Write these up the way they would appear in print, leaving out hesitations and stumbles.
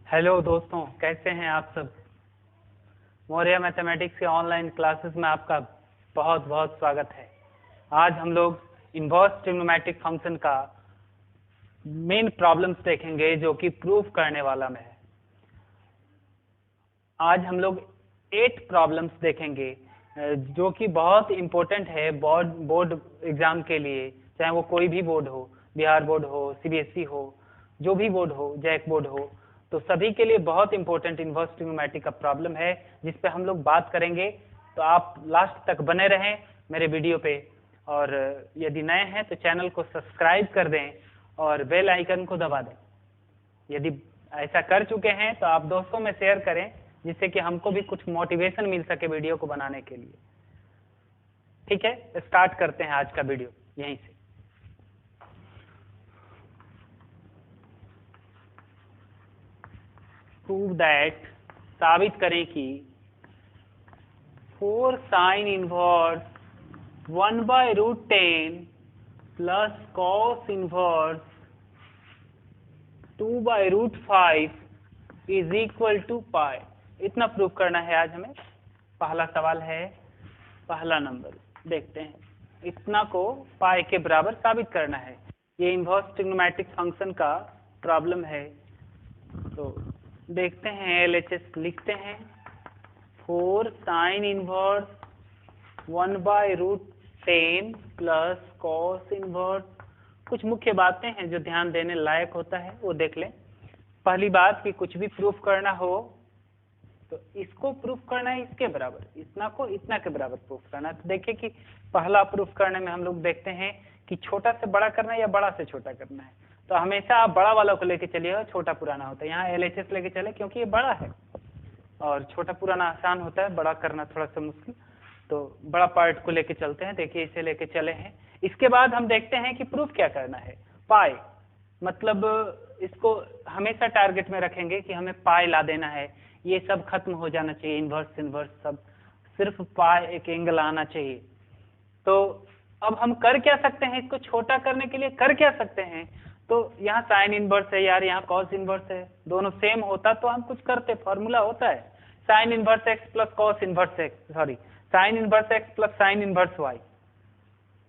Hello दोस्तों, कैसे हैं आप सब। मौर्य मैथमेटिक्स के ऑनलाइन क्लासेस में आपका बहुत बहुत स्वागत है। आज हम लोग इनवर्स ट्रिग्नोमेट्रिक फंक्शन का मेन प्रॉब्लम्स देखेंगे जो कि प्रूफ करने वाला में है। आज हम लोग 8 प्रॉब्लम्स देखेंगे जो कि बहुत इम्पोर्टेंट है बोर्ड एग्जाम के लिए, चाहे वो कोई भी बोर्ड हो, बिहार बोर्ड हो, सीबीएसई हो, जो भी बोर्ड हो, जैक बोर्ड हो, तो सभी के लिए बहुत इंपॉर्टेंट इनवर्स ट्रिग्नोमेट्रिक का प्रॉब्लम है जिस पे हम लोग बात करेंगे। तो आप लास्ट तक बने रहें मेरे वीडियो पे, और यदि नए हैं तो चैनल को सब्सक्राइब कर दें और बेल आइकन को दबा दें। यदि ऐसा कर चुके हैं तो आप दोस्तों में शेयर करें जिससे कि हमको भी कुछ मोटिवेशन मिल सके वीडियो को बनाने के लिए। ठीक है, स्टार्ट करते हैं आज का वीडियो यहीं से। प्रूव दैट, साबित करें कि 4 sine inverse 1/√10 plus cos inverse 2/√5 is equal to pi. इतना प्रूव करना है आज हमें। पहला सवाल है, पहला नंबर देखते हैं। इतना को पाई के बराबर साबित करना है। ये इनवर्स ट्रिग्नोमेट्रिक फंक्शन का प्रॉब्लम है। तो देखते हैं, एलएचएस लिखते हैं। 4 sine inverse 1/√10 plus cos inverse. कुछ मुख्य बातें हैं जो ध्यान देने लायक होता है, वो देख लें। पहली बात कि कुछ भी प्रूफ करना हो तो इसको प्रूफ करना है इसके बराबर, इतना को इतना के बराबर प्रूफ करना है। तो देखिए कि पहला प्रूफ करने में हम लोग देखते हैं कि छोटा से बड़ा करना है या बड़ा से छोटा करना है। तो हमेशा आप बड़ा वाला को लेके चलिएगा, छोटा पुराना होता है। यहाँ एलएचएस लेके चले क्योंकि ये बड़ा है और छोटा पुराना आसान होता है, बड़ा करना थोड़ा सा मुश्किल। तो बड़ा पार्ट को लेके चलते हैं। देखिए इसे लेके चले हैं। इसके बाद हम देखते हैं कि प्रूफ क्या करना है। पाई मतलब इसको हमेशा टारगेट में रखेंगे कि हमें पाई ला देना है। ये सब खत्म हो जाना चाहिए, इनवर्स इनवर्स सब, सिर्फ पाई एक एंगल आना चाहिए। तो अब हम कर क्या सकते हैं, इसको छोटा करने के लिए कर क्या सकते हैं। तो यहाँ साइन इनवर्स है यार, यहाँ कॉस इनवर्स है, दोनों सेम होता तो हम कुछ करते। फॉर्मूला होता है sine inverse x plus cos inverse x, sorry sine inverse x plus sine inverse y,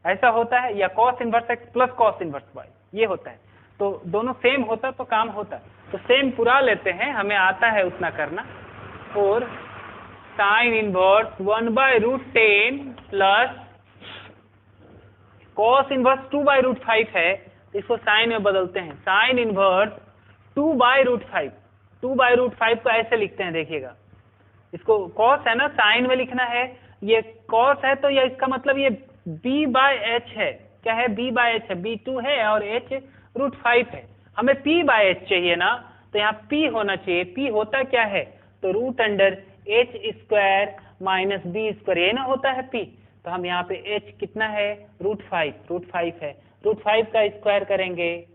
ऐसा होता है, या cos inverse x plus cos inverse y, ये होता है। तो दोनों सेम होता तो काम होता। तो सेम पूरा लेते हैं, हमें आता है उतना करना। और sign inverse 1/√10 plus cos inverse 2/√5 है, इसको साइन में बदलते हैं। साइन इनवर्स 2/√5, 2/√5 को ऐसे लिखते हैं, देखिएगा इसको कॉस है ना, साइन में लिखना है। ये कॉस है तो ये इसका मतलब ये b/h है। क्या है? b/h है, b2 है और h √5 है। हमें p/h चाहिए ना, तो यहाँ p होना चाहिए। p होता क्या है? तो √h² माइनस b², ये ना होता है p। तो हम यहाँ पे h कितना है? √5 है। √5 का स्क्वायर करेंगे,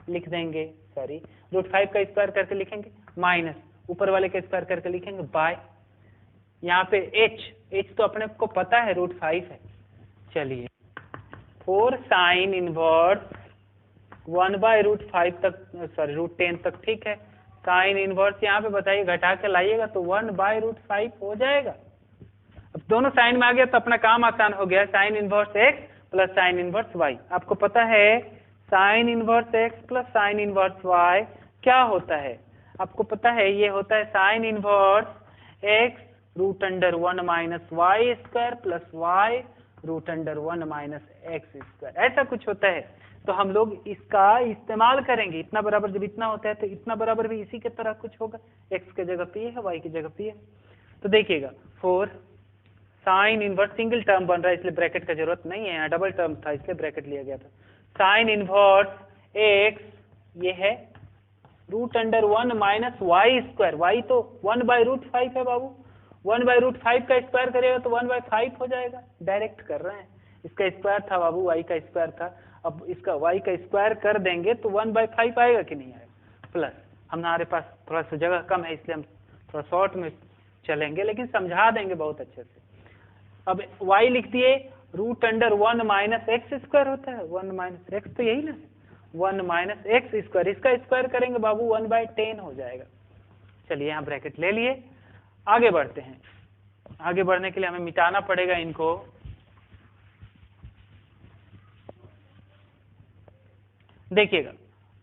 लिख देंगे, सॉरी √5 का स्क्वायर करके लिखेंगे, माइनस ऊपर वाले का स्क्वायर करके लिखेंगे बाय। यहाँ पे h तो अपने को पता है √5 है। चलिए 4 साइन इनवर्स 1/√5 तक, सॉरी √10 तक, ठीक है। साइन इनवर्स यहाँ पे बताइए, घटा के लाइएगा तो 1/√5 हो जाएगा। अब दोनों साइन में आ गया तो अपना काम आसान हो गया। Sign inverse x plus sine inverse y। आपको पता है sine inverse x plus sine inverse y क्या होता है? आपको पता है ये होता है sine inverse x √1 minus y² plus y √1 minus x², ऐसा कुछ होता है। तो हम लोग इसका इस्तेमाल करेंगे। इतना बराबर जब इतना होता है तो इतना बराबर भी इसी के तरह कुछ होगा। x की जगह p है, y की जगह p है। तो देखिएगा 4 साइन इनवर्स, सिंगल टर्म बन रहा है इसलिए ब्रैकेट का जरूरत नहीं है, यहाँ डबल टर्म था इसलिए ब्रैकेट लिया गया था। साइन इनवर्स x ये है √1 माइनस y², y तो 1/√5 है बाबू। 1/√5 का स्क्वायर करेगा तो 1/5 हो जाएगा। डायरेक्ट कर रहे हैं, इसका स्क्वायर था बाबू, y का स्क्वायर था। अब इसका y का स्क्वायर कर देंगे तो 1/5 आएगा कि नहीं आएगा। प्लस हमारे पास थोड़ा सा जगह कम है इसलिए हम थोड़ा शॉर्ट में चलेंगे, लेकिन समझा देंगे बहुत अच्छे से। अब y लिख दिए, √1 माइनस x² होता है, 1 माइनस x तो यही ना, 1 माइनस x², इसका स्क्वायर करेंगे बाबू 1/10 हो जाएगा। चलिए यहाँ ब्रैकेट ले लिए, आगे बढ़ते हैं। आगे बढ़ने के लिए हमें मिटाना पड़ेगा इनको। देखिएगा,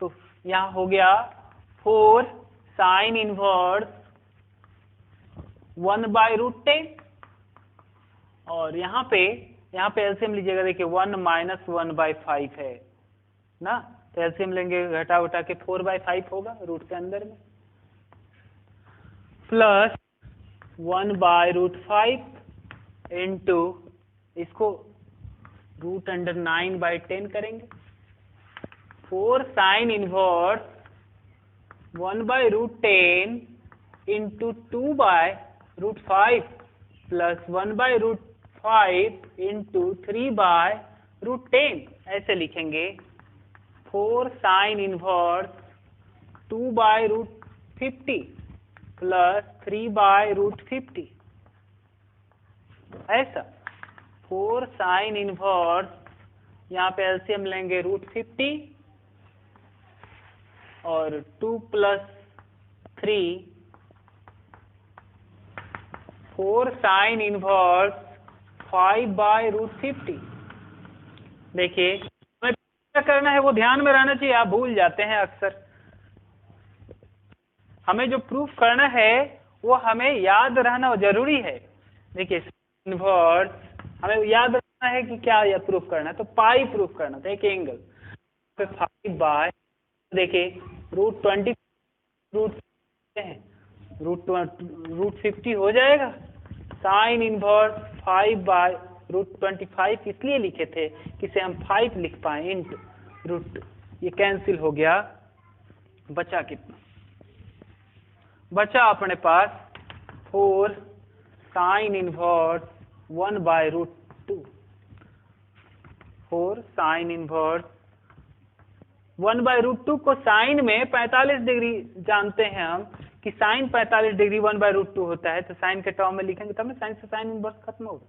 तो यहाँ हो गया 4 साइन इनवर्स 1/√10, और यहाँ पे एलसीएम लीजिएगा, देखिए 1 - 1/5 है ना, तो एलसीएम लेंगे, घटा उठा के 4/5 होगा रूट के अंदर में, प्लस 1/√5 इंटू इसको √9/10 करेंगे। 4 sine inverse 1/√10 into 2/√5 plus 1/√5 into 3/√10, ऐसे लिखेंगे। 4 साइन इनवर्स 2/√50 प्लस 3/√50, ऐसा। 4 साइन इनवर्स, यहाँ पे एलसीएम लेंगे √50 और 2 + 3, 4 साइन इनवर्स 5/√50। देखिए हमें क्या करना है वो ध्यान में रहना चाहिए, आप भूल जाते हैं अक्सर। हमें जो प्रूफ करना है वो हमें याद रहना जरूरी है। देखिए इनवर्स हमें याद रखना है कि क्या यह प्रूफ करना है, तो पाई प्रूफ करना था, एक एंगल पे 5/, देखिए √20 √50 हो जाएगा। साइन इनवर्स 5/√25 इसलिए लिखे थे कि इसे हम 5 लिख पाए इंटू रूट, ये कैंसिल हो गया। बचा कितना? बचा अपने पास 4 साइन इनवर्स 1/√2। 4 साइन इनवर्स 1/√2 को साइन में 45 डिग्री जानते हैं हम कि साइन 45 डिग्री 1/√2 होता है, तो साइन के टर्म में लिखेंगे तब ना साइन से साइन इनवर्स खत्म होगा।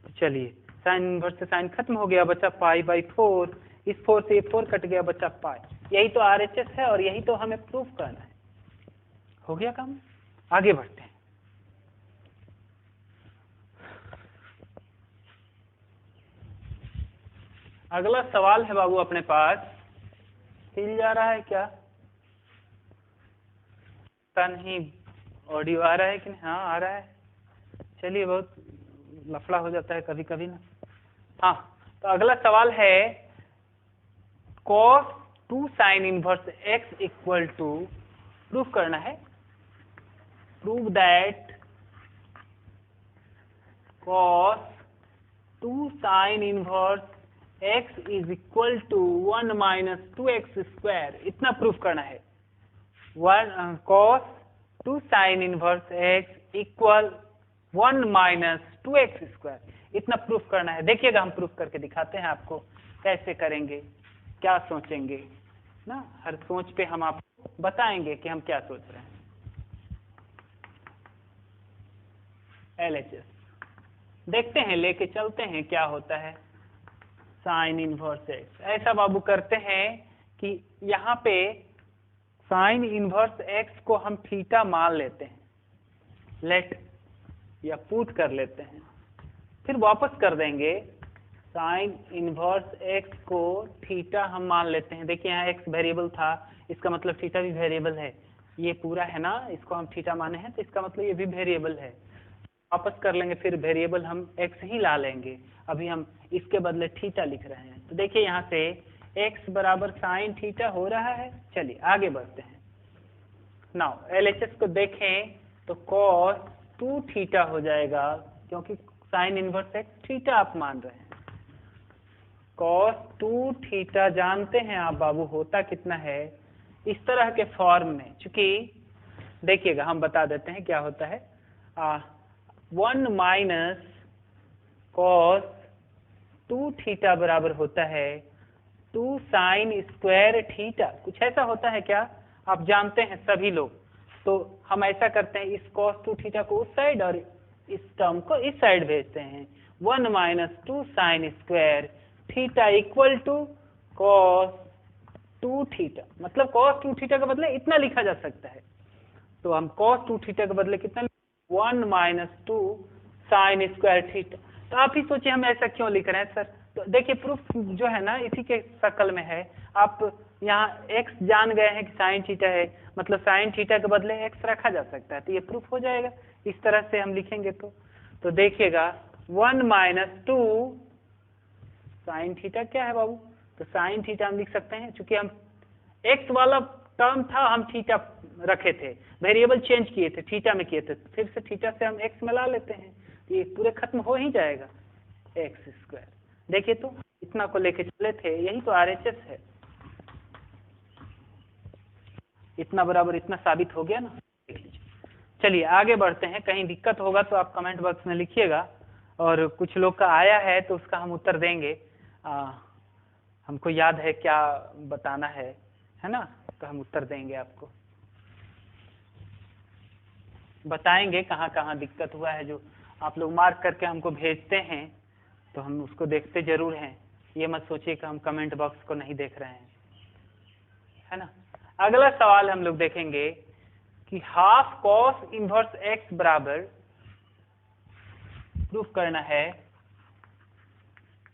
तो चलिए साइन इनवर्स से साइन खत्म हो गया, बचा π/4, इस 4 से ये 4 कट गया, बचा π। यही तो RHS है और यही तो हमें प्रूफ करना है। हो गया काम, आगे बढ़ते हैं। अगला सवाल है बाबू अपने पास, हिल जा रहा है क्या? पता नहीं ऑडियो आ रहा है कि नहीं? हाँ आ रहा है। चलिए, बहुत लफड़ा हो जाता है कभी कभी ना। हाँ, तो अगला सवाल है cos 2 sine inverse x equal to, proof करना है, prove that cos 2 sine inverse x is equal to 1 - 2x², इतना प्रूफ करना है। cos 2 sine inverse x equal 1 - 2x², इतना प्रूफ करना है। देखिएगा हम प्रूफ करके दिखाते हैं आपको कैसे करेंगे, क्या सोचेंगे ना, हर सोच पे हम आपको बताएंगे कि हम क्या सोच रहे हैं। LHS देखते हैं, लेके चलते हैं क्या होता है। साइन इनवर्स x, ऐसा बाबू करते हैं कि यहाँ पे साइन इनवर्स x को हम थीटा मान लेते हैं, लेट या पुट कर लेते हैं, फिर वापस कर देंगे। साइन इनवर्स x को थीटा हम मान लेते हैं। देखिए यहाँ x वेरिएबल था, इसका मतलब थीटा भी वेरिएबल है। ये पूरा है ना, इसको हम थीटा माने हैं, तो इसका मतलब ये भी वेरिएबल है। वापस कर लेंगे, फिर वेरिएबल हम x ही ला लेंगे। अभी हम इसके बदले थीटा लिख रहे हैं, तो देखिए यहाँ से x बराबर साइन थीटा हो रहा है। चलिए आगे बढ़ते हैं। नाउ LHS को देखें तो cos 2 थीटा हो जाएगा, क्योंकि साइन इनवर्स x थीटा आप मान रहे हैं। cos 2 थीटा जानते हैं आप बाबू, होता कितना है इस तरह के फॉर्म में, चूंकि देखिएगा हम बता देते हैं क्या होता है। 1 - cos 2 थीटा बराबर होता है 2 साइन स्क्वायर थीटा, कुछ ऐसा होता है क्या आप जानते हैं सभी लोग। तो हम ऐसा करते हैं, इस cos 2 थीटा को उस साइड और इस टर्म को इस साइड भेजते हैं। 1 - 2 sine square theta equal to cos 2 theta, मतलब cos 2 थीटा का मतलब इतना लिखा जा सकता है। तो हम cos 2 थीटा के बदले कितना 1 माइनस 2 साइन स्क्वायर थीटा। तो आप ही सोचिए हम ऐसा क्यों लिख रहे हैं सर। तो देखिए प्रूफ जो है ना इसी के शक्ल में है। आप यहाँ x जान गए हैं कि साइन थीटा है, मतलब साइन थीटा के बदले x रखा जा सकता है, तो ये प्रूफ हो जाएगा। इस तरह से हम लिखेंगे तो देखिएगा 1 माइनस 2 साइन थीटा क्या है बाबू, तो साइन थीटा हम लिख सकते हैं, चूंकि हम x वाला टर्म था हम थीटा रखे थे, वेरिएबल चेंज किए थे, थीटा में किए थे, फिर से थीटा से हम x में ला लेते हैं, तो ये पूरे खत्म हो ही जाएगा x स्क्वायर। देखिए तो इतना को लेके चले थे, यही तो RHS है। इतना बराबर इतना साबित हो गया ना, देख लीजिए। चलिए आगे बढ़ते हैं, कहीं दिक्कत होगा तो आप कमेंट बॉक्स में लिखिएगा, और कुछ लोग का आया है तो उसका हम उत्तर देंगे। हमको याद है क्या बताना है ना, तो हम उत्तर देंगे, आपको बताएंगे कहाँ कहाँ दिक्कत हुआ है। जो आप लोग मार्क करके हमको भेजते हैं तो हम उसको देखते जरूर हैं, ये मत सोचिए कि हम कमेंट बॉक्स को नहीं देख रहे हैं, है ना। अगला सवाल हम लोग देखेंगे कि हाफ कॉस इनवर्स एक्स बराबर, प्रूफ करना है,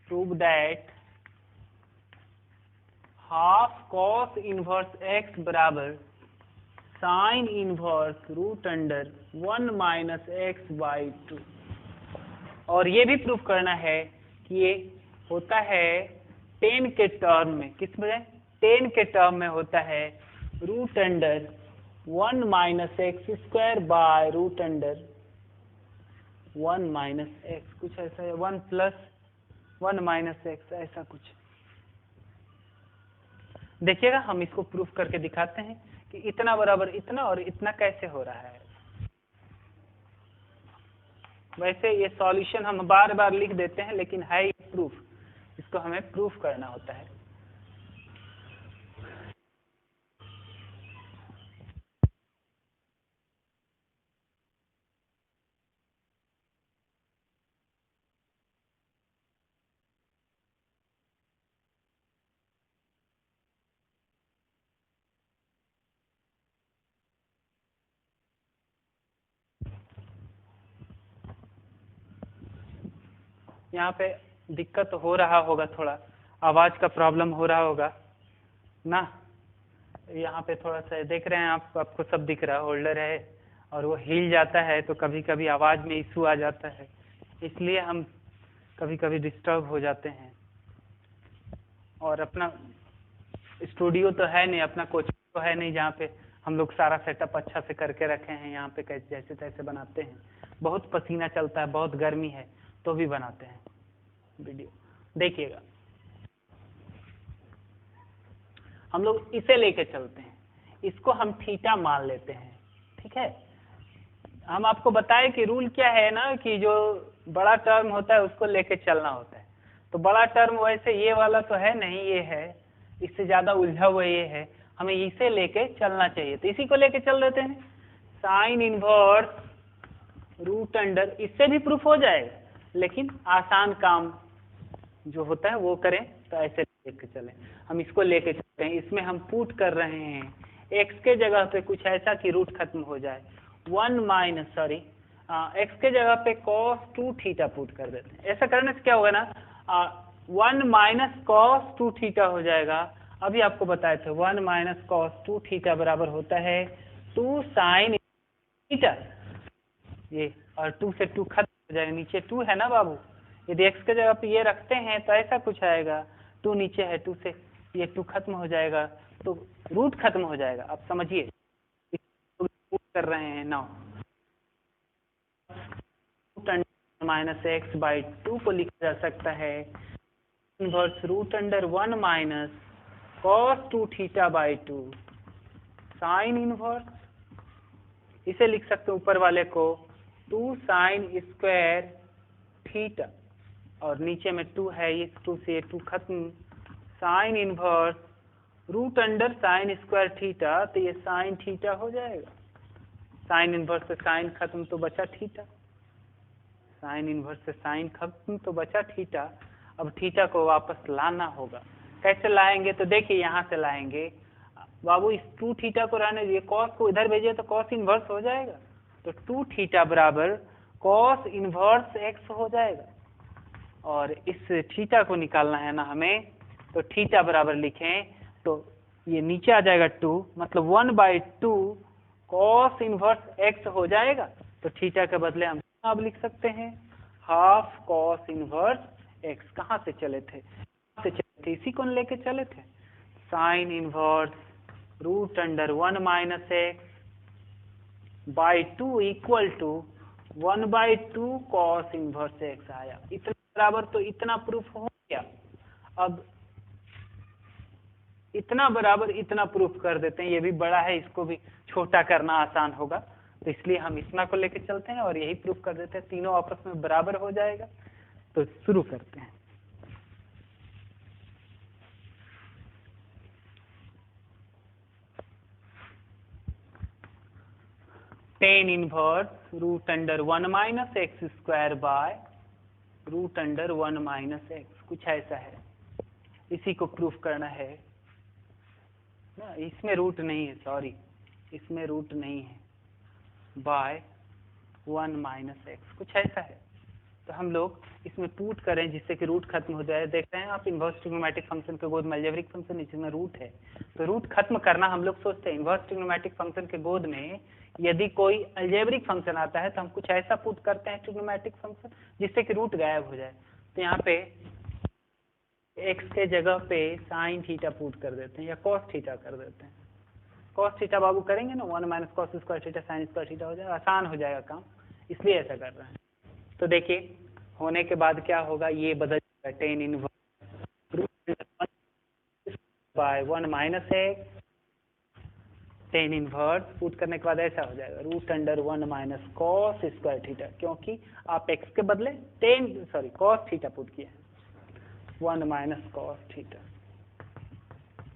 prove that half cos inverse x बराबर sine inverse root under 1 minus x by 2। और ये भी प्रूफ करना है कि ये होता है 10 के टर्म में, किस में 10 के टर्म में होता है root under 1 minus x square by root under 1 minus x, कुछ ऐसा है 1 प्लस 1 माइनस एक्स, ऐसा कुछ। देखिएगा हम इसको प्रूफ करके दिखाते हैं कि इतना बराबर इतना और इतना कैसे हो रहा है। वैसे ये सॉल्यूशन हम बार बार लिख देते हैं, लेकिन है ये प्रूफ, इसको हमें प्रूफ करना होता है। यहाँ पे दिक्कत हो रहा होगा, थोड़ा आवाज का प्रॉब्लम हो रहा होगा ना। यहाँ पे थोड़ा सा देख रहे हैं आप, आपको सब दिख रहा है, होल्डर है और वो हिल जाता है तो कभी कभी आवाज में इशू आ जाता है, इसलिए हम कभी कभी डिस्टर्ब हो जाते हैं। और अपना स्टूडियो तो है नहीं, अपना कोचिंग तो है नहीं जहाँ पे हम लोग सारा सेटअप अच्छा से करके रखे हैं। यहाँ पे जैसे तैसे बनाते हैं, बहुत पसीना चलता है, बहुत गर्मी है, तो भी बनाते हैं वीडियो। देखिएगा हम लोग इसे लेके चलते हैं, इसको हम थीटा मान लेते हैं, ठीक है। हम आपको बताए कि रूल क्या है ना, कि जो बड़ा टर्म होता है उसको लेके चलना होता है। तो बड़ा टर्म वैसे ये वाला तो है नहीं, ये है, इससे ज्यादा उलझा हुआ ये है, हमें इसे लेके चलना चाहिए, तो इसी को लेके चल देते हैं। साइन इनवर्स रूट अंडर, इससे भी प्रूफ हो जाएगा, लेकिन आसान काम जो होता है वो करें, तो ऐसे लेके चलें। हम इसको लेके चलते हैं, इसमें हम पुट कर रहे हैं x के जगह पे कुछ ऐसा कि रूट खत्म हो जाए, 1 माइनस x के जगह पे cos 2 थीटा पुट कर देते हैं। ऐसा करने से क्या होगा ना, 1 माइनस cos 2 थीटा हो जाएगा। अभी आपको बताए थे 1 माइनस cos 2 थीटा बराबर होता है 2 साइन थीटा, ये और 2 से 2 खत्म हो जाएगा, नीचे 2 है ना बाबू, यदि x के जगह पे ये रखते हैं तो ऐसा कुछ आएगा, 2 नीचे है, 2 से ये 2 खत्म हो जाएगा, तो रूट खत्म हो जाएगा। आप समझिए कर रहे हैं नाउ, माइनस एक्स बाई 2 को लिखा जा सकता है inverse root under 1 minus cos 2 theta by 2 sine inverse, इसे लिख सकते हैं ऊपर वाले को 2 साइन स्क्वायर थीटा, और नीचे में 2 है, इस 2 से 2 खत्म, sine inverse root under sine square theta, तो ये साइन थीटा हो जाएगा। साइन इनवर्स से साइन खत्म तो बचा थीटा, साइन इनवर्स से साइन खत्म तो बचा थीटा। अब थीटा को वापस लाना होगा, कैसे लाएंगे, तो देखिए यहाँ से लाएंगे, बाबू इस 2 थीटा को रहने दीजिए, कॉस को इधर भेजिए तो कॉस इनवर्स हो जाएगा, तो 2 थीटा बराबर कॉस इनवर्स एक्स हो जाएगा। और इस थीटा को निकालना है ना हमें, तो थीटा बराबर लिखें तो ये नीचे आ जाएगा 2, मतलब 1/2 कॉस इनवर्स एक्स हो जाएगा। तो थीटा के बदले हम अब लिख सकते हैं हाफ कॉस इनवर्स एक्स। कहाँ से चले थे? इसी को लेके चले थे, sine inverse √(1-x/2 equal to 1/2 cos inverse x आया। इतना बराबर तो इतना प्रूफ हो गया। अब इतना बराबर इतना प्रूफ कर देते हैं, ये भी बड़ा है, इसको भी छोटा करना आसान होगा, तो इसलिए हम इतना को लेके चलते हैं और यही प्रूफ कर देते हैं, तीनों आपस में बराबर हो जाएगा। तो शुरू करते हैं। tan इनवर्स √(1-x²/√(1-x), कुछ ऐसा है, इसी को प्रूफ करना है ना। इसमें रूट नहीं है, सॉरी, इसमें रूट नहीं है, बाय 1-x, कुछ ऐसा है। तो हम लोग इसमें पुट करें जिससे कि रूट खत्म हो जाए। देख रहे हैं आप, इनवर्स ट्रिग्नोमेट्रिक फंक्शन के गोद में अलजेब्रिक फंक्शन, इसमें रूट है, तो रूट खत्म करना हम लोग सोचते हैं। इनवर्स ट्रिग्नोमेट्रिक फंक्शन के गोद में यदि कोई अलजेब्रिक फंक्शन आता है तो हम कुछ ऐसा पुट करते हैं ट्रिग्नोमेट्रिक फंक्शन जिससे कि रूट गायब हो जाए। तो यहाँ पे एक्स के जगह पे साइन थीटा पुट कर देते हैं या कॉस थीटा कर देते हैं। कॉस थीटा बाबू करेंगे ना, 1 - cos square theta sine square theta हो जाएगा, आसान हो जाएगा काम, इसलिए ऐसा कर रहे हैं। तो देखिए होने के बाद क्या होगा, ये बदल जाएगा tan inverse √(1-x), tan inverse put करने के बाद ऐसा हो जाएगा √(1 - cos स्क्वायर थीटा), क्योंकि आप x के बदले cos थीटा पुट किए, 1 - cos थीटा,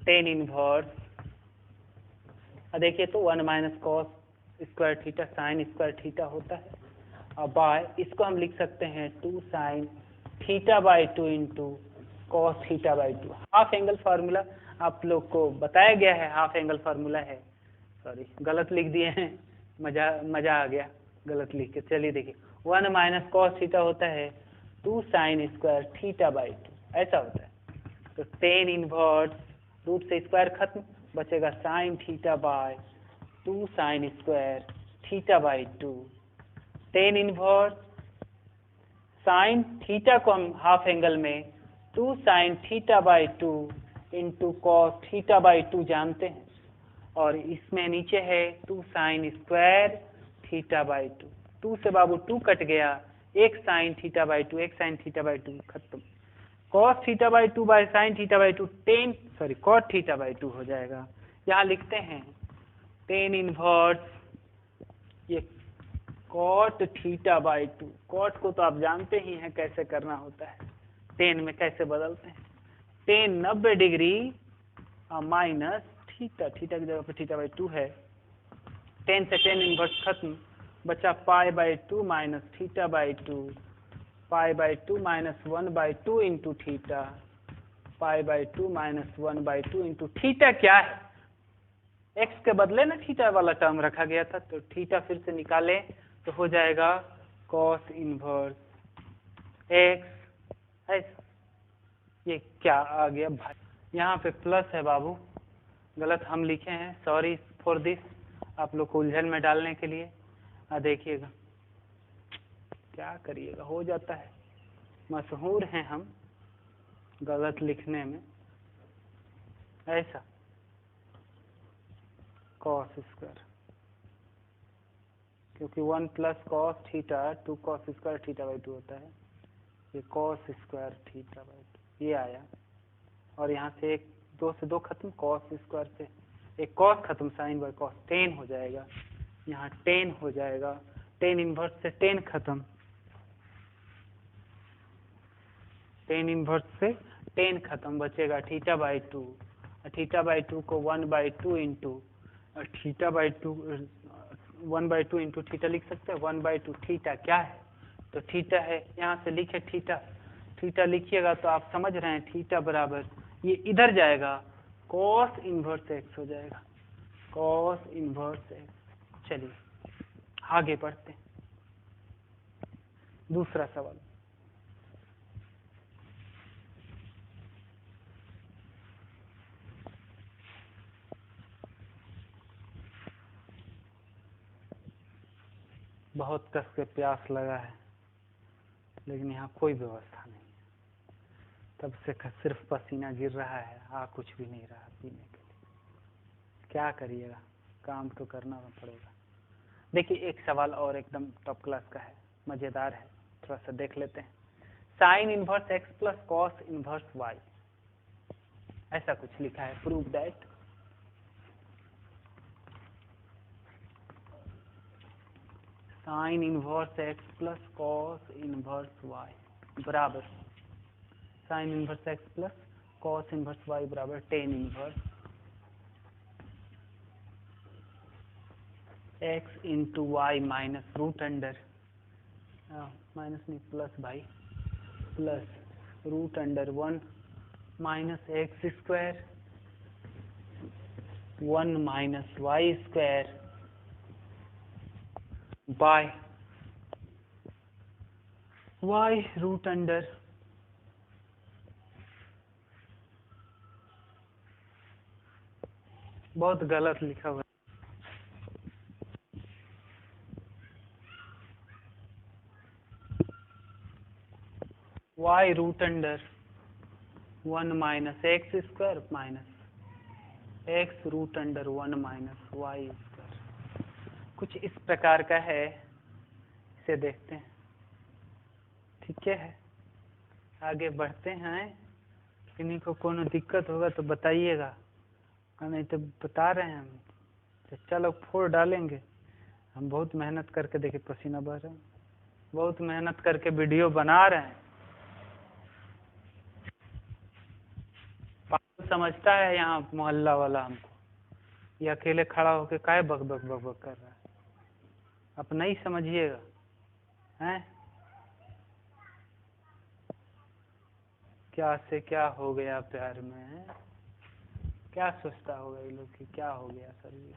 tan इनवर्स। देखिए तो 1 - cos square theta sine square theta होता है, और बाय इसको हम लिख सकते हैं 2 sin θ/2 into cos θ/2। Half angle formula आप लोग को बताया गया है, हाफ एंगल फार्मूला है, सॉरी गलत लिख दिए हैं, मजा आ गया गलत लिख के। चलिए देखिए 1 - cos थीटा होता है 2 sin स्क्वायर θ/2, ऐसा होता है। तो tan इनवर्स रूट से स्क्वायर खत्म, बचेगा sin θ/2 sin square θ/2। tan inverse sine theta को हम हाफ एंगल में 2 sin θ/2 इंटू कॉस θ/2 जानते हैं, और इसमें नीचे है 2 sin स्क्वायर θ/2। 2 से बाबू 2 कट गया, 1 sin θ/2, 1 sin θ/2 खत्म, cos θ/2 बाय sin θ/2 cot θ/2 हो जाएगा। यहाँ लिखते हैं tan इनवर्स ये cot θ/2, cot को तो आप जानते ही हैं कैसे करना होता है, tan में कैसे बदलते हैं, tan 90 degree minus theta, theta की जगह पर θ/2 है, tan से tan इनवर्स खत्म, बचा π/2 minus θ/2, π/2 minus 1/2 into theta, π/2 minus 1/2 into theta क्या है, x के बदले ना थीटा वाला टर्म रखा गया था, तो थीटा फिर से निकाले तो हो जाएगा cos इनवर्स x। ऐसा ये क्या आ गया भाई, यहाँ पे प्लस है बाबू, गलत हम लिखे हैं, सॉरी फॉर दिस, आप लोग को उलझन में डालने के लिए। देखिएगा क्या करिएगा, हो जाता है, मशहूर हैं हम गलत लिखने में। ऐसा cos स्क्वायर, क्योंकि 1 + cos थीटा 2 cos स्क्वायर θ/2 होता है, ये cos स्क्वायर θ/2 ये आया, और यहाँ से 2 से 2 खत्म, cos स्क्वायर से एक cos खत्म, साइन बाय cos tan हो जाएगा, यहाँ tan हो जाएगा, tan इनवर्स से tan खत्म, tan इनवर्स से tan खत्म, बचेगा θ/2, θ/2 को 1/2 इंटू θ/2 1/2 इंटू थीटा लिख सकते हैं, 1/2 थीटा क्या है, तो थीटा है, यहाँ से लिखे थीटा, थीटा लिखिएगा तो आप समझ रहे हैं थीटा बराबर ये इधर जाएगा कॉस इनवर्स एक्स हो जाएगा, कॉस इनवर्स एक्स। चलिए आगे बढ़ते हैं। दूसरा सवाल, बहुत कस के प्यास लगा है लेकिन यहाँ कोई व्यवस्था नहीं है, तब से सिर्फ पसीना गिर रहा है, कुछ भी नहीं रहा पीने के लिए। क्या करिएगा, काम तो करना पड़ेगा। देखिए एक सवाल और एकदम टॉप क्लास का है, मजेदार है, थोड़ा सा देख लेते हैं। Sine inverse x plus cos inverse y, ऐसा कुछ लिखा है। Prove that sine inverse x plus cos inverse y बराबर sine inverse x plus cos inverse y बराबर tan inverse x into y minus root under minus नहीं plus भाई, plus root under 1 minus x square 1 minus y square by y root under बहुत गलत लिखा हुआ है, y root under 1 minus x square minus x root under 1 minus y square, कुछ इस प्रकार का है। इसे देखते हैं, ठीक है। आगे बढ़ते हैं, किन्हीं को कोनो दिक्कत होगा तो बताइएगा, नहीं तो बता रहे हैं हम, चलो फोड़ डालेंगे। हम बहुत मेहनत करके, देखिए पसीना बह रहा है, बहुत मेहनत करके वीडियो बना रहे हैं। समझता है यहाँ मोहल्ला वाला हमको, ये अकेले खड़ा होके काय बक बक बक बक कर रहा है, अपना ही समझिएगा हैं। क्या से क्या हो गया प्यार में, क्या सोचता होगा ये लोग कि क्या हो गया सर, ये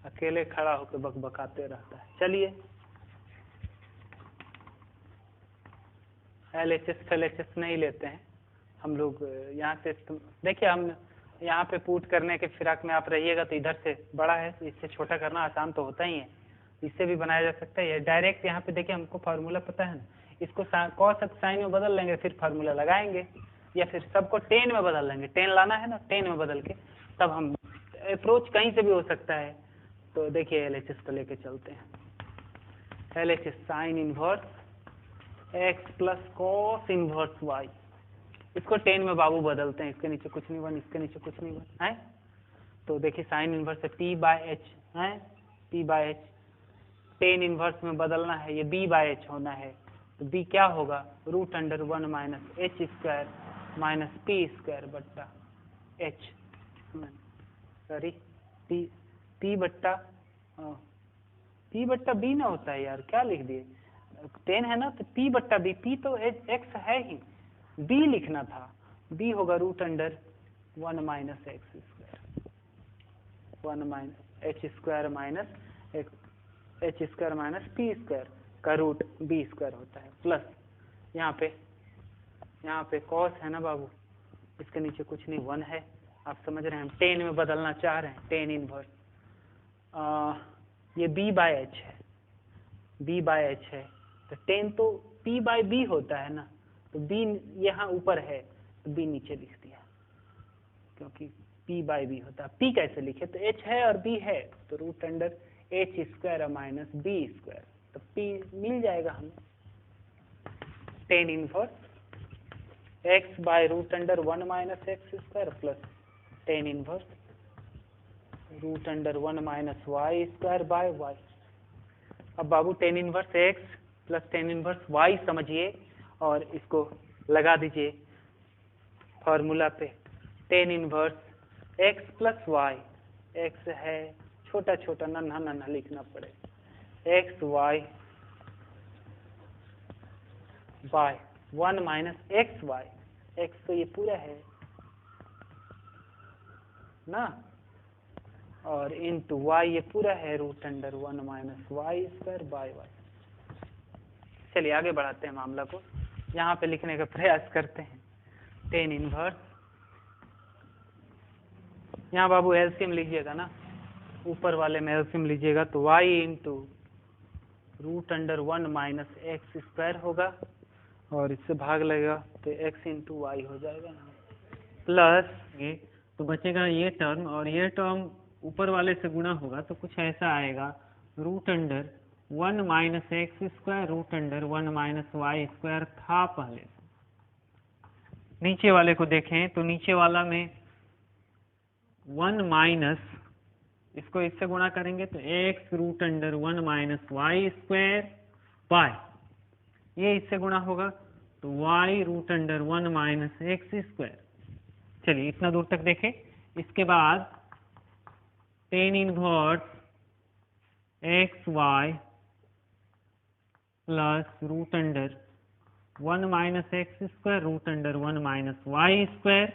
अकेले खड़ा होकर बकबकाते रहता है। चलिए LHS नहीं लेते हैं हम लोग यहाँ से। देखिए हम यहाँ पे पुट करने के फिराक में आप रहिएगा तो इधर से बड़ा है, इससे छोटा करना आसान तो होता ही है, इससे भी बनाया जा सकता है। डायरेक्ट यहाँ पे देखिए हमको फार्मूला पता है ना, इसको कॉस साइन में बदल लेंगे, फिर फार्मूला लगाएंगे, या फिर सबको 10 में बदल लेंगे। 10 लाना है ना, 10 में बदल के तब हम अप्रोच कहीं से भी हो सकता है। तो देखिए LHS को लेके चलते हैं। LHS sine inverse x plus cos inverse y, इसको 10 में बाबू बदलते हैं, इसके नीचे कुछ नहीं बन, इसके नीचे कुछ नहीं बन है। तो देखिए साइन इनवर्स है P बाय एच है, P बाय एच 10 इनवर्स में बदलना है, ये B बाय एच होना है। तो B क्या होगा, root under 1 minus h square minus p square बट्टा एच, सॉरी P बट्टा B ना होता है यार, क्या लिख दिए, 10 है ना तो P बट्टा B, P तो x है ही, B लिखना था, B होगा root under 1 minus x square 1 minus h square minus h square minus p square का रूट बी स्क्वायर होता है, प्लस यहाँ पे कॉस है ना बाबू, इसके नीचे कुछ नहीं 1 है, आप समझ रहे हैं, हम 10 में बदलना चाह रहे हैं, 10 इनवर्स ये B बाय एच है, B बाय एच है, तो 10 तो P बाय B होता है ना, तो B यहाँ ऊपर है तो B नीचे लिख दिया, क्योंकि P बाय B होता है। P कैसे लिखे, तो H है और B है, तो root under h square minus B square, तो P मिल जाएगा हमें। 10 inverse x by root under 1 minus x square plus 10 inverse root under 1 minus y square by y। अब बाबू 10 inverse x plus 10 inverse y समझिए और इसको लगा दीजिए फॉर्मूला पे, 10 inverse x plus y, x है छोटा छोटा नन्हा नन्हा लिखना पड़े, x y by 1 minus x Y, x तो ये पूरा है ना, और इंटू वाई ये पूरा है √1 minus y square by y. चलिए आगे बढ़ाते हैं मामला को, यहाँ पे लिखने का प्रयास करते हैं। टेन इनवर्स, यहाँ बाबू एलसीएम लीजिएगा ना, ऊपर वाले में एलसीएम लीजिएगा तो y into √1 minus x square होगा, और इससे भाग लगेगा तो x इंटू वाई हो जाएगा प्लस ये, तो बचेगा ये टर्म, और ये टर्म ऊपर वाले से गुणा होगा तो कुछ ऐसा आएगा √1 minus x square √1 minus y square था पहले। नीचे वाले को देखें तो नीचे वाला में 1 माइनस, इसको इससे गुणा करेंगे तो x √1 minus y square by, ये इससे गुणा होगा तो y √1 माइनस एक्स स्क्वायर। चलिए इतना दूर तक देखें। इसके बाद tan inverse x y plus √1 minus x square √1 minus y square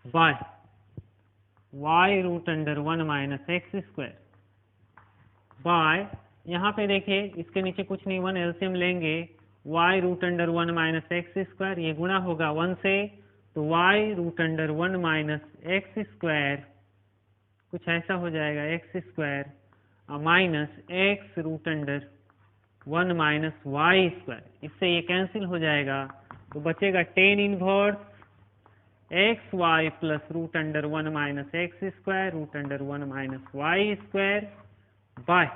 by y √1 minus x square by, यहाँ पे देखिए इसके नीचे कुछ नहीं, 1 एलसीएम लेंगे, y √1 माइनस एक्स स्क्वायर ये गुणा होगा 1 से, तो y √1 माइनस एक्स स्क्वायर कुछ ऐसा हो जाएगा x square minus x √1 minus y square, इससे ये कैंसिल हो जाएगा तो बचेगा tan inverse x y plus √1 minus x square √1 minus y square by,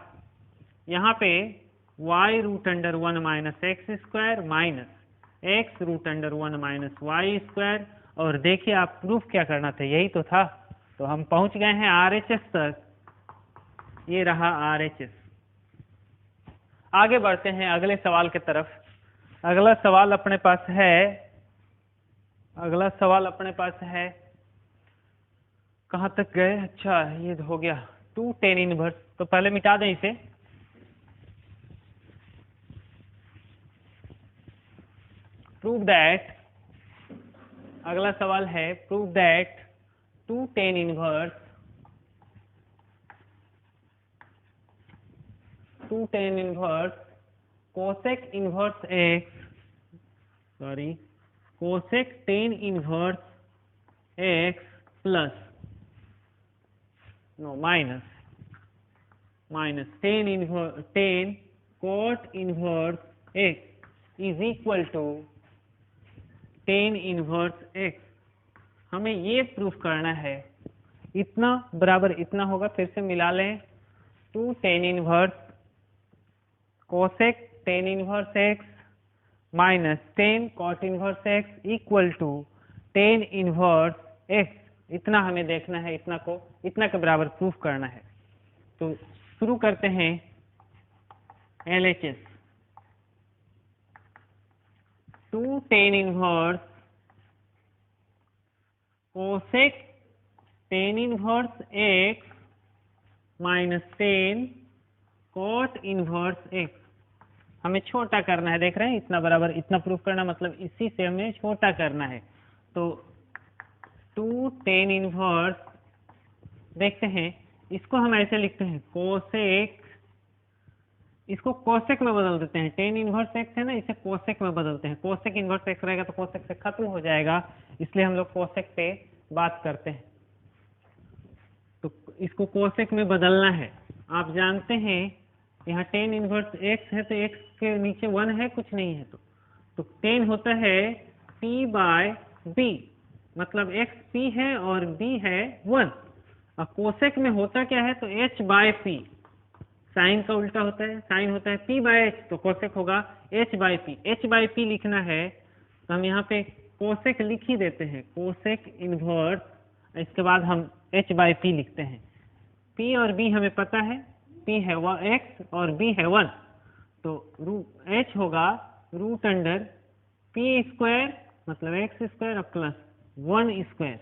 यहाँ पे y √1 minus x square minus x √1 minus y square. और देखिए आप प्रूफ क्या करना था, यही तो था, तो हम पहुंच गए हैं RHS तक, ये रहा RHS। आगे बढ़ते हैं अगले सवाल की तरफ। अगला सवाल अपने पास है, कहाँ तक गए, अच्छा ये हो गया 2 टेन इनवर्स, तो पहले मिटा दें इसे। प्रूव दैट, अगला सवाल है prove that 2 tan inverse cosec inverse cosec tan inverse x plus minus tan cot inverse x is equal to tan inverse x। हमें ये प्रूफ करना है, इतना बराबर इतना होगा, फिर से मिला लें, 2 tan inverse cosec tan inverse x minus 10 cot inverse x equal to tan inverse x। इतना हमें देखना है, इतना के बराबर प्रूफ करना है। तो शुरू करते हैं LHS। 2 tan inverse cosec tan inverse x minus 10 cot inverse x। हमें छोटा करना है, देख रहे हैं, इतना बराबर इतना प्रूफ करना, मतलब इसी से हमें छोटा करना है। तो 2 टेन इनवर्स, देखते हैं इसको हम ऐसे लिखते हैं कोसेक, इसको कोसेक में बदल देते हैं, टेन इनवर्स एक्स है ना, इसे कोसेक में बदलते हैं। कोसेक इनवर्स एक्स रहेगा तो कोसेक से खत्म हो जाएगा, इसलिए हम लोग कोसेक पे बात करते हैं। तो इसको कोसेक में बदलना है। आप जानते हैं यहाँ टेन इनवर्स एक्स है तो एक्स के नीचे 1 है, कुछ नहीं है, तो 10 होता है p बाय b, मतलब x p है और b है 1। अब कोसेक में होता क्या है, तो h बाय p, साइन का उल्टा होता है, साइन होता है p बाय h, तो कोसेक होगा h by p। h by p लिखना है तो हम यहाँ पे कोसेक लिख ही देते हैं, कोसेक इनवर्स, इसके बाद हम h बाय p लिखते हैं। p और b हमें पता है, p है x और b है 1, तो h होगा √p स्क्वायर मतलब x square plus 1 square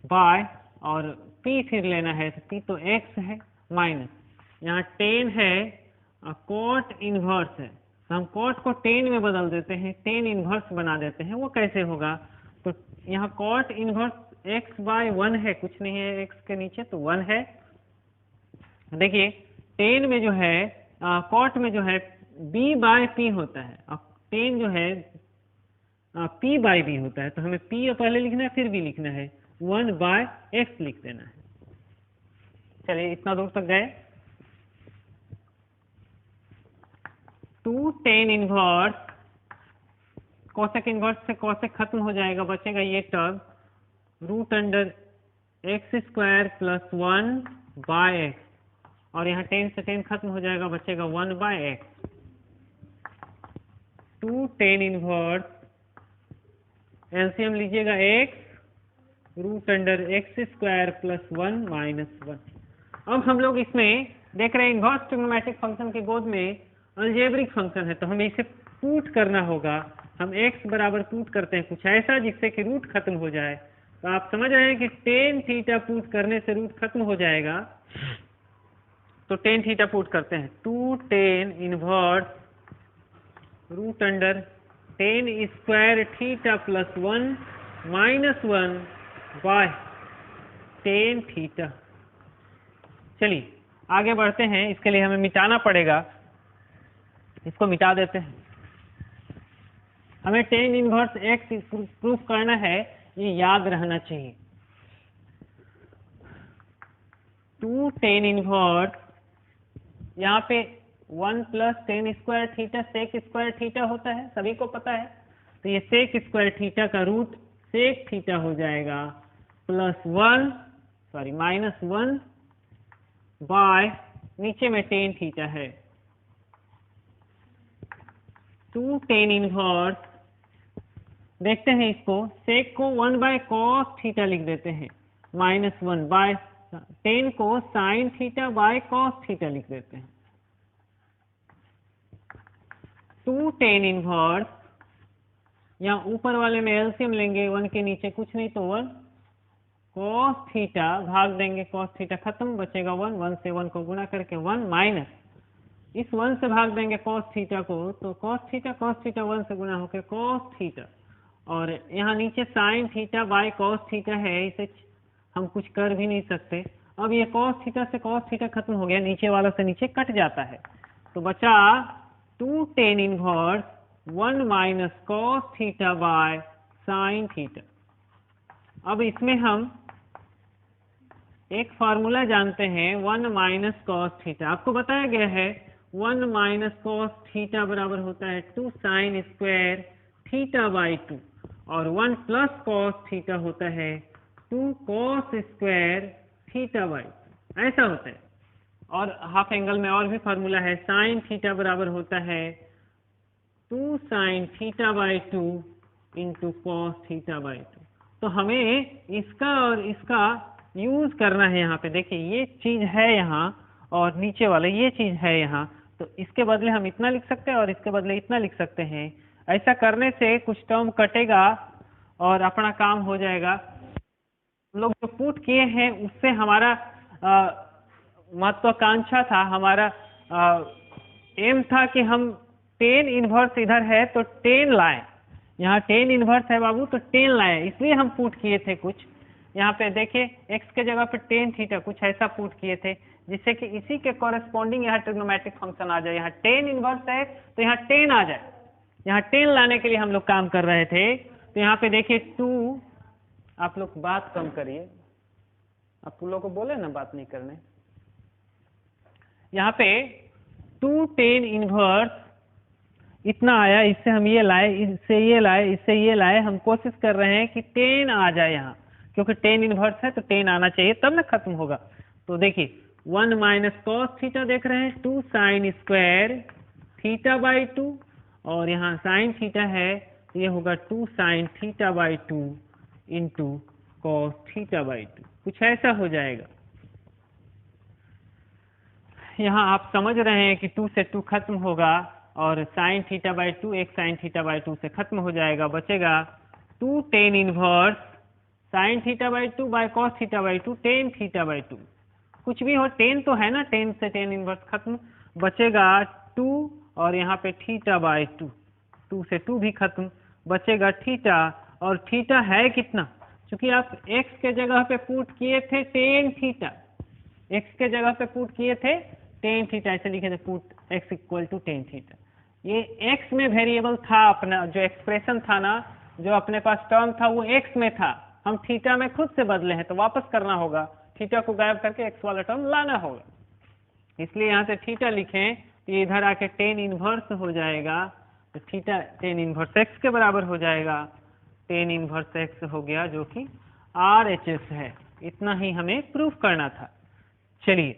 by, और p फिर लेना है तो p तो x है माइनस, यहाँ 10 है कोट इनवर्स है, तो हम कोट को 10 में बदल देते हैं, 10 इनवर्स बना देते हैं। वो कैसे होगा, तो यहाँ कोट इनवर्स x बाय 1 है, कुछ नहीं है x के नीचे, तो 1 है। देखिए tan में जो है cot में जो है b बाय p होता है, और tan जो है p बाय b होता है, तो हमें p पहले लिखना है फिर b लिखना है, 1 बाय x लिख देना है। चलिए इतना दूर तक गए। 2 tan इनवर्स, कोसेक इनवर्स से कोसेक खत्म हो जाएगा, बचेगा ये term root under x square plus 1 by x, और यहाँ tan से tan खत्म हो जाएगा, बचेगा 1 by x. 2 tan inverse, LCM लीजिएगा x root under x square plus 1 minus 1। अब हम लोग इसमें देख रहे हैं इनवर्स ट्रिग्नोमेट्रिक फंक्शन के गोद में अलजेब्रिक फंक्शन है, तो हमें इसे पुट करना होगा। हम x बराबर पुट करते हैं कुछ ऐसा जिससे कि रूट खत्म हो जाए। तो आप समझ रहे हैं कि tan थीटा पुट करने से रूट खत्म हो जाएगा, तो tan थीटा पुट करते हैं। 2 tan inverse root under tan square theta plus 1 minus 1 by tan theta. चलिए आगे बढ़ते हैं, इसके लिए हमें मिटाना पड़ेगा, इसको मिटा देते हैं। हमें tan इनवर्स x प्रूफ करना है, ये याद रहना चाहिए। 2 tan इनवर्स, यहाँ पे 1 plus tan square theta sec square theta होता है, सभी को पता है, तो ये सेक स्क्वायर थीटा का रूट सेक थीटा हो जाएगा प्लस 1 सॉरी माइनस 1 बाय नीचे में tan थीटा है। 2 tan इनवर्स, देखते हैं इसको, सेक को 1 बाय कॉस थीटा लिख देते हैं, माइनस 1 बाय tan को sine theta by cos theta लिख देते हैं। 2 tan इनवर्स, यहाँ ऊपर वाले में एलसीएम लेंगे, 1 के नीचे कुछ नहीं तो 1 कॉस थीटा, भाग देंगे कॉस थीटा खत्म, बचेगा 1, 1 से 1 को गुणा करके 1 माइनस इस 1 से भाग देंगे कॉस थीटा को, तो कॉस थीटा 1 से गुणा होकर कॉस थीटा, और यहाँ नीचे sine theta by cos theta है, इसे हम कुछ कर भी नहीं सकते। अब ये कॉस थीटा से कॉस थीटा खत्म हो गया, नीचे वाला से नीचे कट जाता है, तो बचा 2 tan inverse 1 minus cos theta by sine theta. अब इसमें हम एक फार्मूला जानते हैं, 1 माइनस कॉस थीटा, आपको बताया गया है 1 माइनस कॉस थीटा बराबर होता है 2 साइन स्क्वायर थीटा बाई 2, और 1 प्लस कॉस थीटा होता है 2 कॉस स्क्वायर थीटा बाई 2, ऐसा होता है। और हाफ एंगल में और भी फार्मूला है, साइन थीटा बराबर होता है 2 sine theta by 2 into cos theta by 2। तो हमें इसका और इसका यूज करना है। यहाँ पे देखिए ये चीज है यहाँ, और नीचे वाला ये चीज है यहाँ, तो इसके बदले हम इतना लिख सकते हैं और इसके बदले इतना लिख सकते हैं। ऐसा करने से कुछ टर्म कटेगा और अपना काम हो जाएगा। हम लोग जो पुट किए हैं उससे हमारा महत्वाकांक्षा था, हमारा एम था कि हम tan इनवर्स इधर है तो tan लाए, यहाँ tan इनवर्स है बाबू तो tan लाए, इसलिए हम पुट किए थे कुछ। यहाँ पे देखिए x के जगह पे tan थीटा कुछ ऐसा पुट किए थे जिससे कि इसी के कॉरेस्पॉन्डिंग यहाँ ट्रिग्नोमेट्रिक फंक्शन आ जाए। यहाँ tan इनवर्स है तो यहाँ tan आ जाए, यहाँ tan लाने के लिए हम लोग काम कर रहे थे। तो यहाँ पे देखिए 2, आप लोग बात कम करिए, आप लोगों को बोले ना बात नहीं करने। यहाँ पे 2 tan इनवर्स इतना आया, इससे हम ये लाए, इससे ये लाए, इससे ये लाए, हम कोशिश कर रहे हैं कि tan आ जाए यहाँ, क्योंकि tan इनवर्स है तो tan आना चाहिए तब ना खत्म होगा। तो देखिए 1 माइनस कॉस थीटा देख रहे हैं, 2 साइन स्क्वायर थीटा बाई 2, और यहाँ साइन थीटा है ये होगा 2 sine theta by 2 into cos theta by 2, कुछ ऐसा हो जाएगा। यहाँ आप समझ रहे हैं कि 2 से 2 खत्म होगा और साइन थीटा बाई 2 एक साइन थीटा बाई 2 से खत्म हो जाएगा, बचेगा 2 tan inverse sine theta by 2 by cos theta by 2 tan theta by 2, कुछ भी हो tan तो है ना, tan से tan इनवर्स खत्म, बचेगा 2 और यहाँ पे थीटा बाई 2, 2 से 2 भी खत्म, बचेगा थीटा, और थीटा है कितना क्योंकि आप x के जगह पे पुट किए थे टेन थीटा, x के जगह पे पुट किए थे टेन थीटा, ऐसे लिखे थे put x equal to tan theta. ये x में वेरिएबल था अपना, जो एक्सप्रेशन था ना, जो अपने पास टर्म था वो x में था, हम थीटा में खुद से बदले हैं तो वापस करना होगा, थीटा को गायब करके x वाला टर्म लाना होगा। इसलिए यहाँ से थीटा लिखें तो ये इधर आके टेन इनवर्स हो जाएगा, तो थीटा टेन इनवर्स x के बराबर हो जाएगा, टेन इनवर्स x हो गया जो कि RHS है। इतना ही हमें प्रूफ करना था। चलिए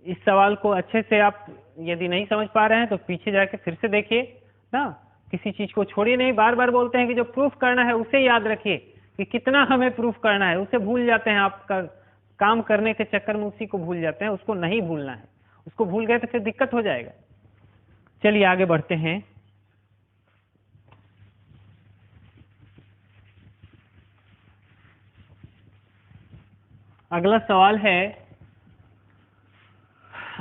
इस सवाल को अच्छे से आप यदि नहीं समझ पा रहे हैं तो पीछे जाके फिर से देखिए ना, किसी चीज को छोड़िए नहीं। बार बार बोलते हैं कि जो प्रूफ करना है उसे याद रखिए कि कितना हमें प्रूफ करना है, उसे भूल जाते हैं। आपका काम करने के चक्कर में उसी को भूल जाते हैं, उसको नहीं भूलना है। उसको भूल गए तो फिर दिक्कत हो जाएगा। चलिए आगे बढ़ते हैं। अगला सवाल है,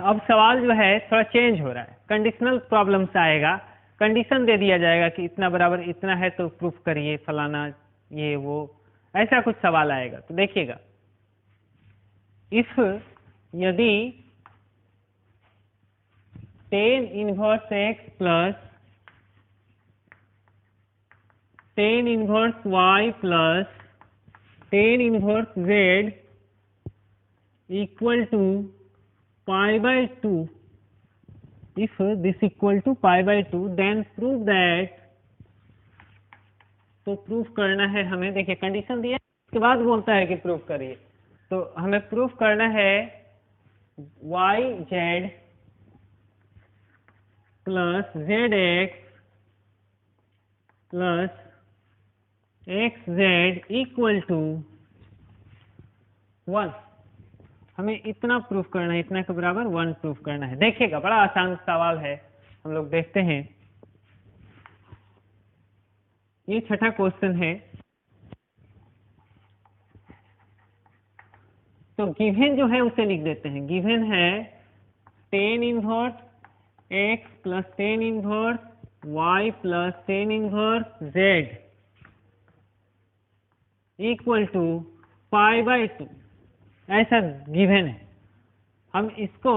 अब सवाल जो है थोड़ा चेंज हो रहा है, कंडीशनल प्रॉब्लम से आएगा। कंडीशन दे दिया जाएगा कि इतना बराबर इतना है तो प्रूफ करिए फलाना ये वो, ऐसा कुछ सवाल आएगा। तो देखिएगा, इफ यदि tan inverse x plus tan inverse y plus tan inverse z equal to pi by 2, if this equal to pi by 2 then prove that, तो प्रूफ करना है हमें। देखिए कंडीशन दिया उसके बाद बोलता है कि प्रूफ करिए, तो हमें प्रूफ करना है yz plus zx plus xz equal to 1। हमें इतना प्रूफ करना है, इतना के बराबर 1 प्रूफ करना है। देखिएगा बड़ा आसान सवाल है, हम लोग देखते हैं। ये छठा क्वेश्चन है। तो गिवन जो है उसे लिख देते हैं। गिवन है tan inverse x plus tan inverse y plus tan inverse z equal to pi by 2, ऐसा गिवन है। हम इसको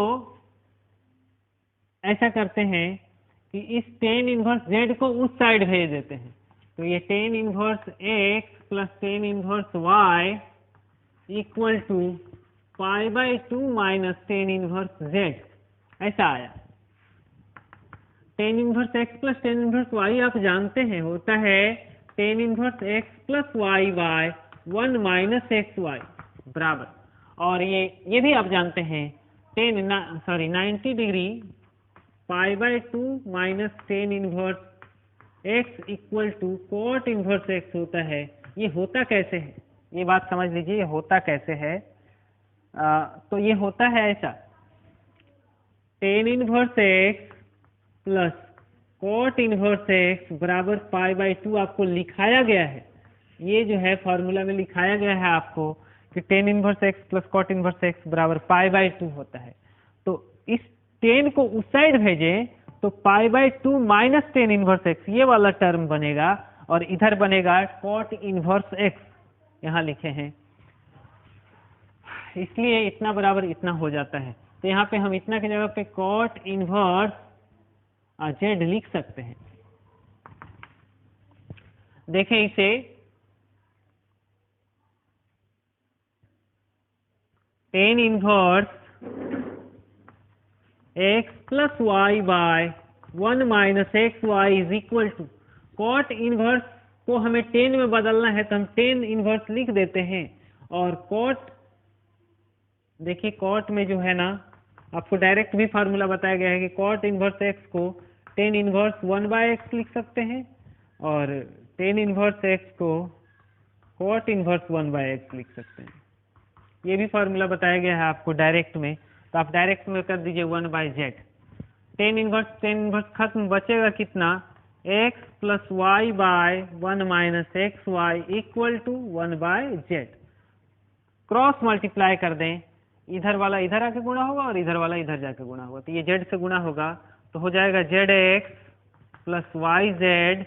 ऐसा करते हैं कि इस टेन इनवर्स z को उस साइड भेज देते हैं। तो ये tan inverse x plus tan inverse y equal to pi by 2 minus tan inverse z, ऐसा आया। Tan inverse x plus tan inverse y आप जानते हैं होता है tan inverse x plus y by 1 minus x y बराबर, और ये भी आप जानते हैं 90 degree pi by 2 minus tan inverse x equal to cot inverse x होता है। ये होता कैसे है, ये बात समझ लीजिए, ये होता कैसे है। तो ये होता है ऐसा, tan inverse x plus cot inverse x बराबर पाई बाई 2 आपको लिखाया गया है। ये जो है फॉर्मूला में लिखाया गया है आपको कि tan inverse x plus cot inverse x बराबर पाई बाई 2 होता है। तो इस टेन को उस साइड भेजें तो पाई by 2 minus tan inverse x ये वाला टर्म बनेगा, और इधर बनेगा कॉट इनवर्स x, यहाँ लिखे हैं। इसलिए इतना बराबर इतना हो जाता है। तो यहाँ पे हम इतना की जगह पे कॉट इनवर्स z लिख सकते हैं। देखें इसे, tan inverse x plus y by 1 minus x y is equal to, cot inverse को हमें टेन में बदलना है तो हम टेन इनवर्स लिख देते हैं। और कॉट, देखिए कॉट में जो है ना, आपको डायरेक्ट भी फार्मूला बताया गया है कि कॉट इनवर्स x को टेन इनवर्स 1 बाय एक्स लिख सकते हैं, और टेन इनवर्स x को कॉट इनवर्स 1 बाय एक्स लिख सकते हैं। ये भी फार्मूला बताया गया है आपको डायरेक्ट में, तो आप डायरेक्ट में कर दीजिए 1 बाय जेड। टेन इनवर्स खत्म, बचेगा कितना, x plus y by 1 minus x y equal to 1 by z. Cross multiply कर दें, इधर वाला इधर आके गुणा होगा और इधर वाला इधर जाके गुणा होगा, तो ये जेड से गुणा होगा तो हो जाएगा z x plus y z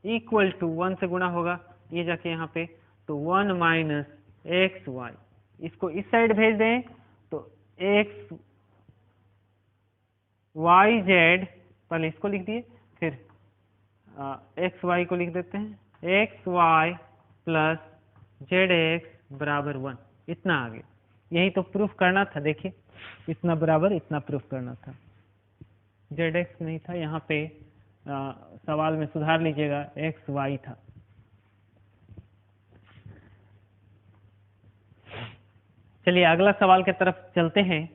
equal to 1 से गुणा होगा, ये जाके यहाँ पे तो 1 माइनस एक्स वाई, इसको इस साइड भेज दें तो एक्स वाई जेड, पहले इसको लिख दिए, फिर एक्स वाई को लिख देते हैं, x y plus z x बराबर 1, इतना आ गया। यही तो प्रूफ करना था, देखिए इतना बराबर इतना प्रूफ करना था, जेड एक्स नहीं था यहाँ पे, सवाल में सुधार लीजिएगा, एक्स वाई था। चलिए अगला सवाल की तरफ चलते हैं।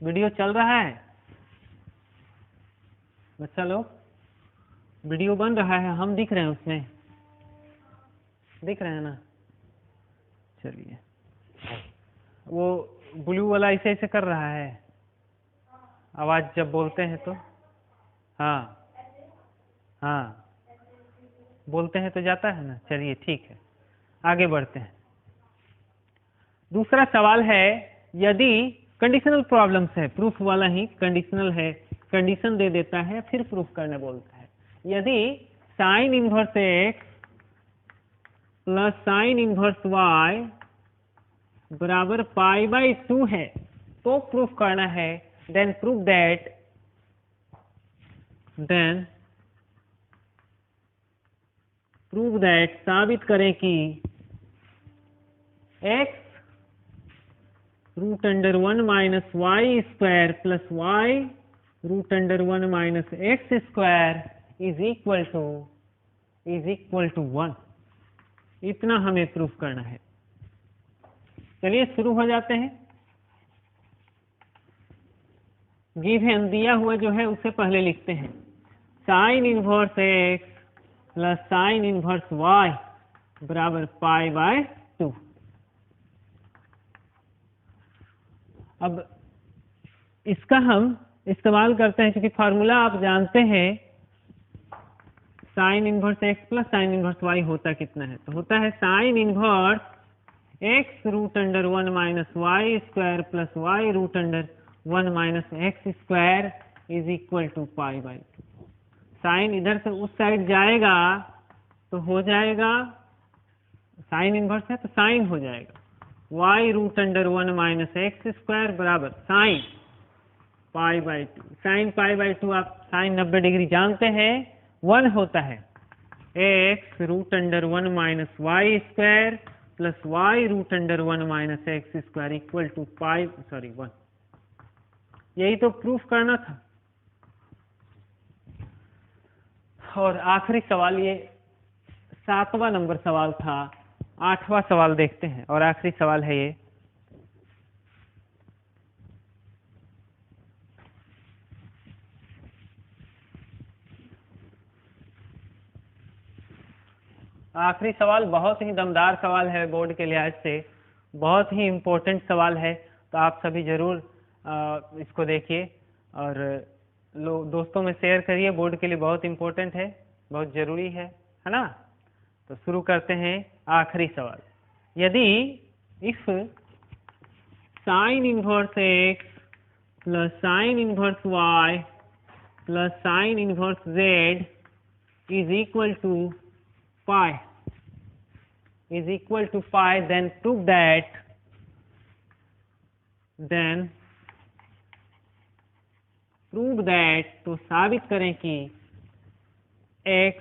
वीडियो चल रहा है बच्चा लोग, वीडियो बन रहा है, हम दिख रहे हैं उसमें, दिख रहे हैं ना? चलिए, वो ब्लू वाला ऐसे ऐसे कर रहा है, आवाज जब बोलते हैं तो, हाँ हाँ बोलते हैं तो जाता है ना। चलिए ठीक है, आगे बढ़ते हैं। दूसरा सवाल है, यदि कंडीशनल प्रॉब्लम्स है, प्रूफ वाला ही कंडीशनल है, कंडीशन दे देता है फिर प्रूफ करने बोलता है। यदि sine inverse x plus sine inverse y बराबर π/2 है तो प्रूफ करना है, देन प्रूफ दैट, साबित करें कि x √1 minus y square plus y √1 minus x square is equal to 1। इतना हमें प्रूफ करना है। चलिए शुरू हो जाते हैं। गिवन दिया हुआ जो है उससे पहले लिखते हैं, sine inverse x plus sine inverse y बराबर π/2। अब इसका हम इस्तेमाल करते हैं, क्योंकि फार्मूला आप जानते हैं, sine inverse x plus sine inverse y होता कितना है, तो होता है sine inverse x √1 minus y square plus y √1 minus x square is equal to π/2। Sign इधर से उस साइड जाएगा तो हो जाएगा, साइन इनवर्स है तो साइन हो जाएगा y √1 माइनस एक्स स्क्वायर बराबर साइन π/2। साइन π/2 आप साइन 90 डिग्री जानते हैं, 1 होता है, x √1 minus y square plus y √1 minus x square equal to 1। यही तो प्रूफ करना था। और आखिरी सवाल, ये 7वां नंबर सवाल था, 8वां सवाल देखते हैं और आखिरी सवाल है ये। आखिरी सवाल बहुत ही दमदार सवाल है, बोर्ड के लिहाज से बहुत ही इम्पोर्टेंट सवाल है, तो आप सभी जरूर इसको देखिए और दोस्तों में शेयर करिए, बोर्ड के लिए बहुत इम्पोर्टेंट है, बहुत जरूरी है ना। तो शुरू करते हैं आखिरी सवाल। यदि if sine inverse x plus sine inverse y plus sine inverse z is equal to pi, then prove that, तो साबित करें कि x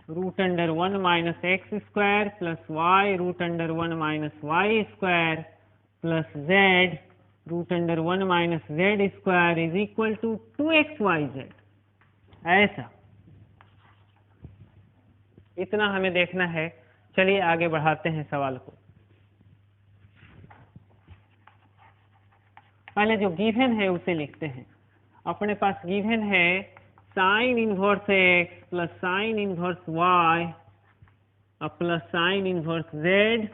√1 minus x square plus y √1 minus y square plus z √1 minus z square is equal to 2xyz। ऐसा, इतना हमें देखना है। चलिए आगे बढ़ाते हैं सवाल को। पहले जो गिवन है उसे लिखते हैं। अपने पास गिवन है sine inverse x plus sine inverse y plus sine inverse z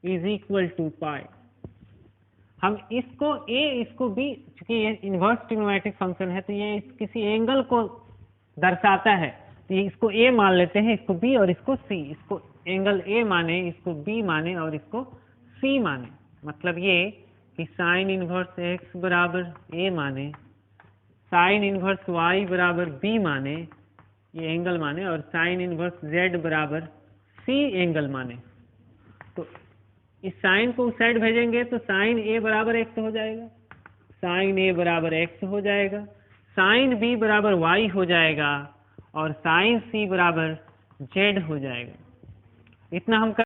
is equal to pi. हम इसको ए इसको बी, चूंकि ये इनवर्स ट्रिग्नोमेट्रिक फंक्शन है तो ये किसी एंगल को दर्शाता है, तो इसको ए मान लेते हैं, इसको बी और इसको सी। इसको एंगल ए माने, इसको बी माने और इसको सी माने। मतलब ये कि साइन इनवर्स एक्स बराबर ए माने, साइन इनवर्स वाई बराबर बी माने, ये एंगल माने, और साइन इनवर्स z बराबर c एंगल माने। तो इस साइन को उस साइड भेजेंगे तो साइन a बराबर x हो जाएगा, साइन a बराबर x हो जाएगा, साइन b बराबर y हो जाएगा, और साइन c बराबर z हो जाएगा। इतना हम